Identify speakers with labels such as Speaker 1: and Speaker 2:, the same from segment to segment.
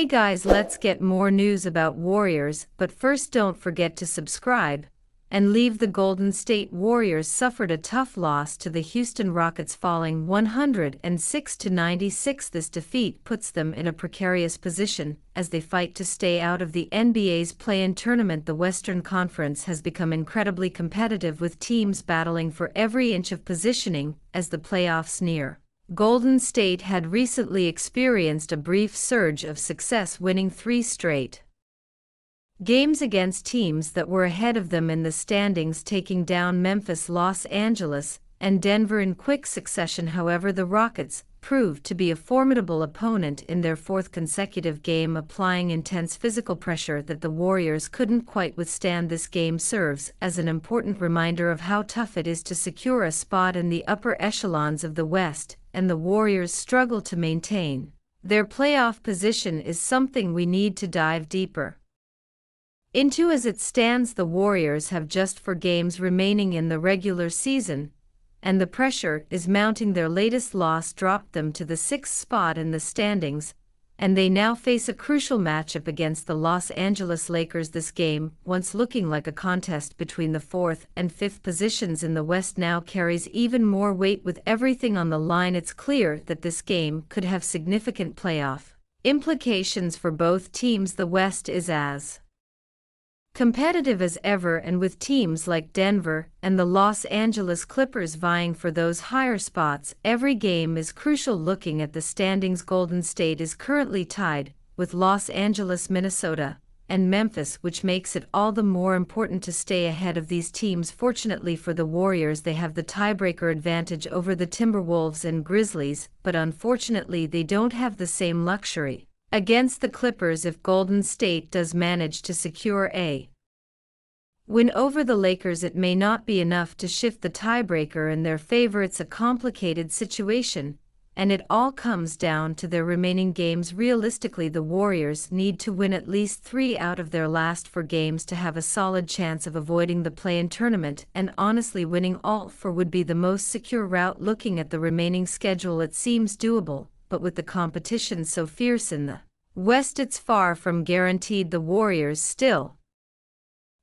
Speaker 1: Hey guys, let's get more news about Warriors, but first don't forget to subscribe and leave. The Golden State Warriors suffered a tough loss to the Houston Rockets, falling 106-96. This defeat puts them in a precarious position as they fight to stay out of the NBA's play-in tournament. The Western Conference has become incredibly competitive, with teams battling for every inch of positioning as the playoffs near. Golden State had recently experienced a brief surge of success, winning 3 straight games against teams that were ahead of them in the standings, taking down Memphis, Los Angeles, and Denver in quick succession. However, the Rockets proved to be a formidable opponent in their 4th consecutive game, applying intense physical pressure that the Warriors couldn't quite withstand. This game serves as an important reminder of how tough it is to secure a spot in the upper echelons of the West, and the Warriors' struggle to maintain their playoff position is something we need to dive deeper into. As it stands, the Warriors have just 4 games remaining in the regular season, and the pressure is mounting. Their latest loss dropped them to the 6th spot in the standings, and they now face a crucial matchup against the Los Angeles Lakers. This game, once looking like a contest between the 4th and 5th positions in the West, now carries even more weight. With everything on the line, it's clear that this game could have significant playoff implications for both teams. The West is as competitive as ever, and with teams like Denver and the Los Angeles Clippers vying for those higher spots, every game is crucial. Looking at the standings, Golden State is currently tied with Los Angeles, Minnesota, and Memphis, which makes it all the more important to stay ahead of these teams. Fortunately for the Warriors, they have the tiebreaker advantage over the Timberwolves and Grizzlies, but unfortunately they don't have the same luxury against the Clippers if Golden State does manage to secure a win over the Lakers. It may not be enough to shift the tiebreaker in their favor. It's a complicated situation, and it all comes down to their remaining games. Realistically, the Warriors need to win at least 3 out of their last 4 games to have a solid chance of avoiding the play-in tournament, and honestly, winning all 4 would be the most secure route. Looking at the remaining schedule, it seems doable, but with the competition so fierce in the West, it's far from guaranteed. The Warriors still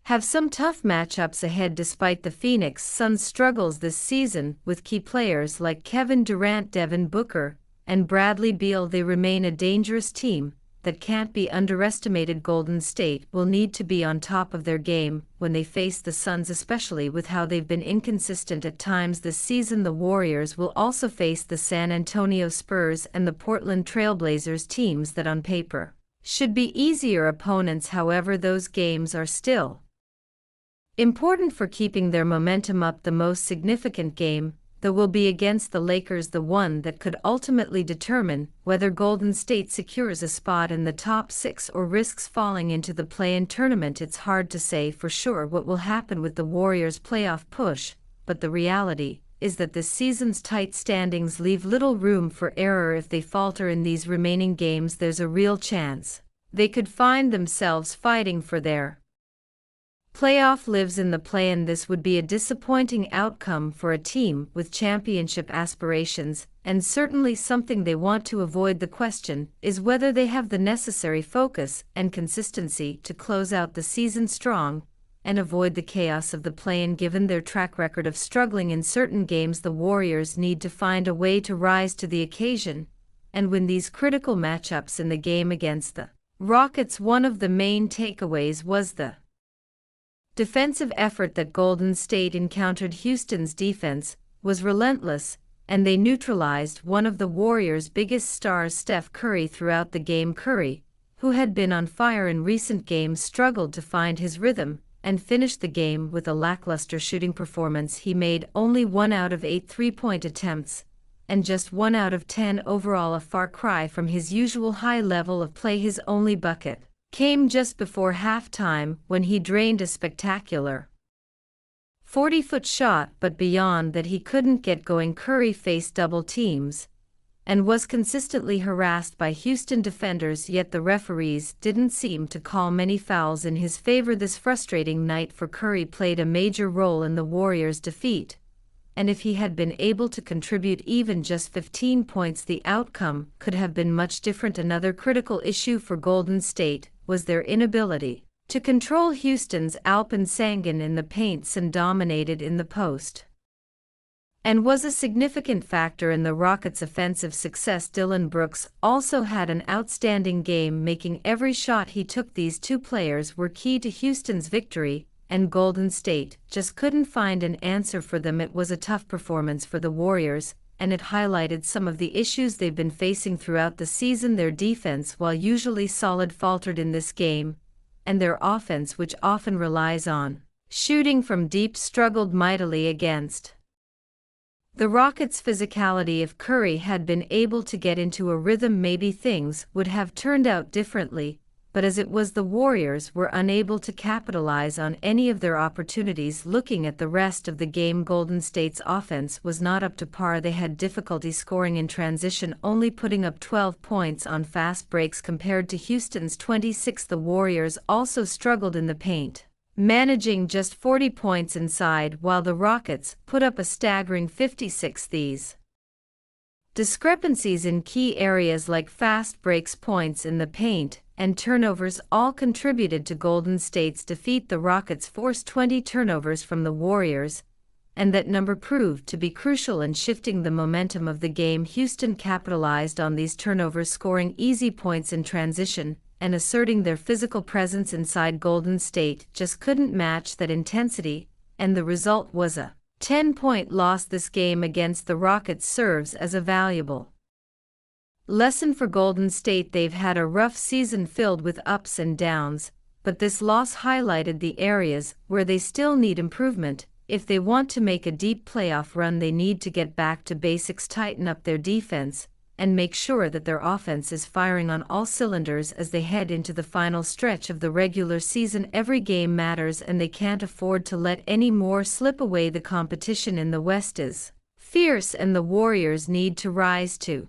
Speaker 1: have some tough matchups ahead. Despite the Phoenix Suns' struggles this season with key players like Kevin Durant, Devin Booker, and Bradley Beal, they remain a dangerous team that can't be underestimated. Golden State will need to be on top of their game when they face the Suns, especially with how they've been inconsistent at times this season. The Warriors will also face the San Antonio Spurs and the Portland Trail Blazers, teams that on paper should be easier opponents. However, those games are still important for keeping their momentum up. The most significant game, though, will be against the Lakers, the one that could ultimately determine whether Golden State secures a spot in the top 6 or risks falling into the play-in tournament. It's hard to say for sure what will happen with the Warriors' playoff push, but the reality is that this season's tight standings leave little room for error. If they falter in these remaining games, there's a real chance they could find themselves fighting for their playoff lives in the play-in. This would be a disappointing outcome for a team with championship aspirations, and certainly something they want to avoid. The question is whether they have the necessary focus and consistency to close out the season strong and avoid the chaos of the play-in. Given their track record of struggling in certain games, the Warriors need to find a way to rise to the occasion and win these critical matchups. In the game against the Rockets, one of the main takeaways was the defensive effort that Golden State encountered. Houston's defense was relentless, and they neutralized one of the Warriors' biggest stars, Steph Curry, throughout the game. Curry, who had been on fire in recent games, struggled to find his rhythm and finished the game with a lackluster shooting performance. He made only 1 out of 8 3-point attempts, and just 1 out of 10 overall, a far cry from his usual high level of play. His only bucket came just before halftime when he drained a spectacular 40-foot shot, but beyond that he couldn't get going. Curry faced double teams and was consistently harassed by Houston defenders, yet the referees didn't seem to call many fouls in his favor. This frustrating night for Curry played a major role in the Warriors' defeat, and if he had been able to contribute even just 15 points, the outcome could have been much different. Another critical issue for Golden State was their inability to control Houston's Alpensängen in the paints and dominated in the post, and was a significant factor in the Rockets' offensive success. Dillon Brooks also had an outstanding game, making every shot he took. These two players were key to Houston's victory, and Golden State just couldn't find an answer for them. It was a tough performance for the Warriors, and it highlighted some of the issues they've been facing throughout the season. Their defense, while usually solid, faltered in this game, and their offense, which often relies on shooting from deep, struggled mightily against the Rockets' physicality. If Curry had been able to get into a rhythm, maybe things would have turned out differently, but as it was, the Warriors were unable to capitalize on any of their opportunities. Looking at the rest of the game, Golden State's offense was not up to par. They had difficulty scoring in transition, only putting up 12 points on fast breaks compared to Houston's 26. The Warriors also struggled in the paint, managing just 40 points inside, while the Rockets put up a staggering 56. These discrepancies in key areas like fast breaks, points in the paint, and turnovers all contributed to Golden State's defeat. The Rockets forced 20 turnovers from the Warriors, and that number proved to be crucial in shifting the momentum of the game. Houston capitalized on these turnovers, scoring easy points in transition and asserting their physical presence inside. Golden State just couldn't match that intensity, and the result was a 10-point loss. This game against the Rockets serves as a valuable lesson for Golden State. They've had a rough season filled with ups and downs, but this loss highlighted the areas where they still need improvement. If they want to make a deep playoff run, they need to get back to basics, tighten up their defense, and make sure that their offense is firing on all cylinders as they head into the final stretch of the regular season. Every game matters, and they can't afford to let any more slip away. The competition in the West is fierce, and the Warriors need to rise to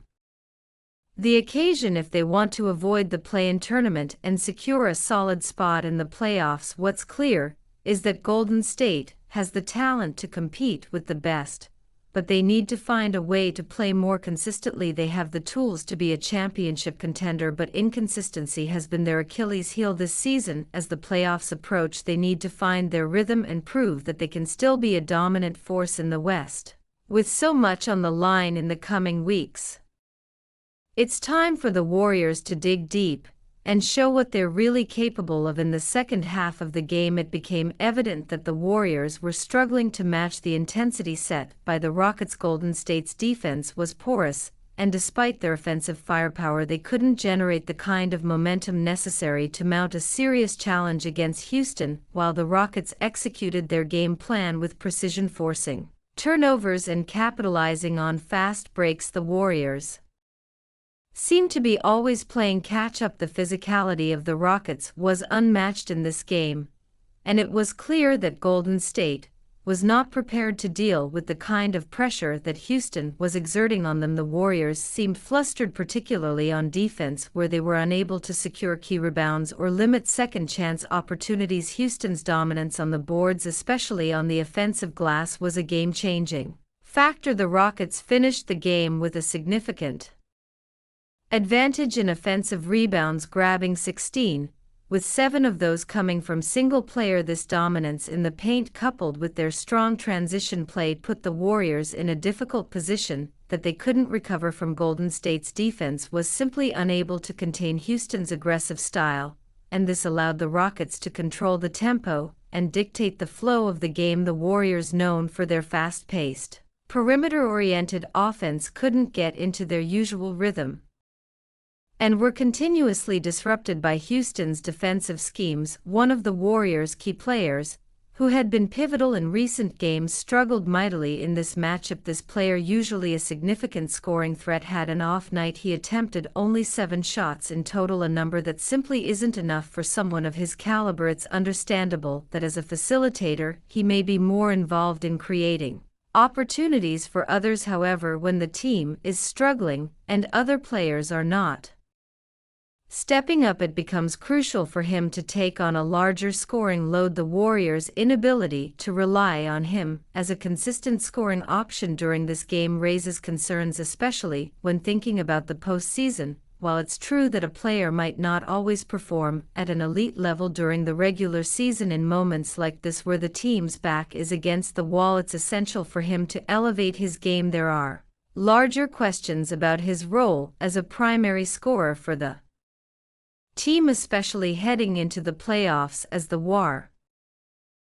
Speaker 1: the occasion if they want to avoid the play-in tournament and secure a solid spot in the playoffs. What's clear is that Golden State has the talent to compete with the best, but they need to find a way to play more consistently. They have the tools to be a championship contender, but inconsistency has been their Achilles heel this season. As the playoffs approach, they need to find their rhythm and prove that they can still be a dominant force in the West. With so much on the line in the coming weeks, it's time for the Warriors to dig deep and show what they're really capable of. In the second half of the game, it became evident that the Warriors were struggling to match the intensity set by the Rockets. Golden State's defense was porous, and despite their offensive firepower, they couldn't generate the kind of momentum necessary to mount a serious challenge against Houston, while the Rockets executed their game plan with precision, forcing turnovers and capitalizing on fast breaks. The Warriors seemed to be always playing catch-up. The physicality of the Rockets was unmatched in this game, and it was clear that Golden State was not prepared to deal with the kind of pressure that Houston was exerting on them. The Warriors seemed flustered, particularly on defense, where they were unable to secure key rebounds or limit second-chance opportunities. Houston's dominance on the boards, especially on the offensive glass, was a game-changing factor. The Rockets finished the game with a significant advantage in offensive rebounds, grabbing 16, with 7 of those coming from single player. This dominance in the paint, coupled with their strong transition play, put the Warriors in a difficult position that they couldn't recover from. Golden State's defense was simply unable to contain Houston's aggressive style, and this allowed the Rockets to control the tempo and dictate the flow of the game. The Warriors, known for their fast-paced, perimeter-oriented offense, couldn't get into their usual rhythm and were continuously disrupted by Houston's defensive schemes. One of the Warriors' key players, who had been pivotal in recent games, struggled mightily in this matchup. This player, usually a significant scoring threat, had an off night. He attempted only 7 shots in total, a number that simply isn't enough for someone of his caliber. It's understandable that as a facilitator, he may be more involved in creating opportunities for others. However, when the team is struggling and other players are not, Stepping up, it becomes crucial for him to take on a larger scoring load. The Warriors' inability to rely on him as a consistent scoring option during this game raises concerns, especially when thinking about the postseason. While it's true that a player might not always perform at an elite level during the regular season, in moments like this where the team's back is against the wall, it's essential for him to elevate his game. There are larger questions about his role as a primary scorer for the team, especially heading into the playoffs, as the